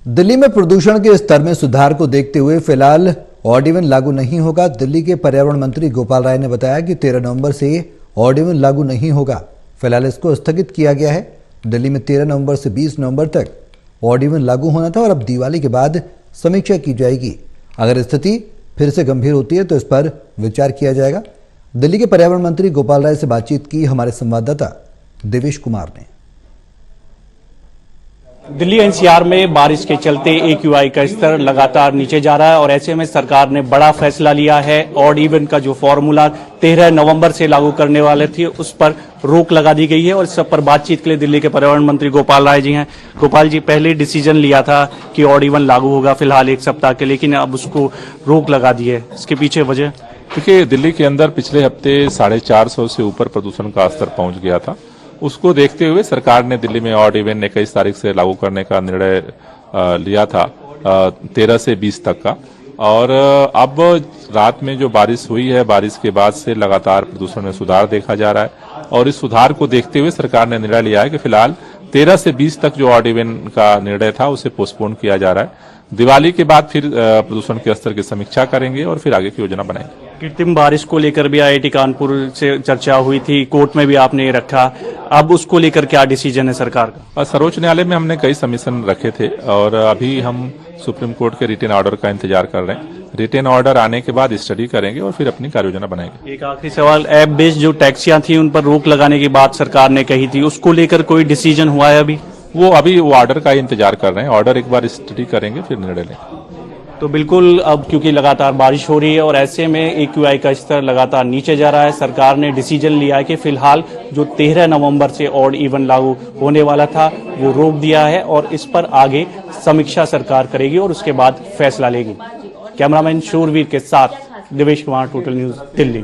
दिल्ली में प्रदूषण के स्तर में सुधार को देखते हुए फिलहाल ऑड इवन लागू नहीं होगा। दिल्ली के पर्यावरण मंत्री गोपाल राय ने बताया कि 13 नवंबर से ऑड इवन लागू नहीं होगा। फिलहाल इसको स्थगित किया गया है। दिल्ली में 13 नवंबर से 20 नवंबर तक ऑड इवन लागू होना था और अब दिवाली के बाद समीक्षा की जाएगी। अगर स्थिति फिर से गंभीर होती है तो इस पर विचार किया जाएगा। दिल्ली के पर्यावरण मंत्री गोपाल राय से बातचीत की हमारे संवाददाता देवेश कुमार ने। दिल्ली एनसीआर में बारिश के चलते AQI का स्तर लगातार नीचे जा रहा है और ऐसे में सरकार ने बड़ा फैसला लिया है। ऑड इवन का जो फॉर्मूला 13 नवंबर से लागू करने वाले थे उस पर रोक लगा दी गई है और इस सब पर बातचीत के लिए दिल्ली के पर्यावरण मंत्री गोपाल राय जी हैं। गोपाल जी, पहले डिसीजन लिया था कि ऑड इवन लागू होगा फिलहाल 1 सप्ताह के, लेकिन अब उसको रोक लगा दी है। इसके पीछे वजह? क्योंकि दिल्ली के अंदर पिछले हफ्ते 450 से ऊपर प्रदूषण का स्तर पहुंच गया था। उसको देखते हुए सरकार ने दिल्ली में ऑड इवन 21 तारीख से लागू करने का निर्णय लिया था 13 से 20 तक का। और अब रात में जो बारिश हुई है, बारिश के बाद से लगातार प्रदूषण में सुधार देखा जा रहा है और इस सुधार को देखते हुए सरकार ने निर्णय लिया है कि फिलहाल 13 से 20 तक जो ऑड इवन का निर्णय था उसे पोस्टपोन किया जा रहा है। दिवाली के बाद फिर प्रदूषण के स्तर की समीक्षा करेंगे और फिर आगे की योजना बनाएंगे। कृत्रिम बारिश को लेकर भी IIT कानपुर से चर्चा हुई थी, कोर्ट में भी आपने ये रखा, अब उसको लेकर क्या डिसीजन है सरकार का? सर्वोच्च न्यायालय में हमने कई सबमिशन रखे थे और अभी हम सुप्रीम कोर्ट के रिटेन ऑर्डर का इंतजार कर रहे हैं। रिटेन ऑर्डर आने के बाद स्टडी करेंगे और फिर अपनी कार्य योजना बनाएंगे। एक आखिरी सवाल, ऐप बेस्ड जो टैक्सियां थी उन पर रोक लगाने की बात सरकार ने कही थी, उसको लेकर कोई डिसीजन हुआ है अभी? वो ऑर्डर का इंतजार कर रहे हैं। ऑर्डर एक बार स्टडी करेंगे फिर निर्णय लेंगे। तो बिल्कुल, अब क्योंकि लगातार बारिश हो रही है और ऐसे में AQI का स्तर लगातार नीचे जा रहा है, सरकार ने डिसीजन लिया है कि फिलहाल जो 13 नवंबर से ऑड इवन लागू होने वाला था वो रोक दिया है और इस पर आगे समीक्षा सरकार करेगी और उसके बाद फैसला लेगी। कैमरामैन शूरवीर के साथ देवेश कुमार, टोटल न्यूज, दिल्ली।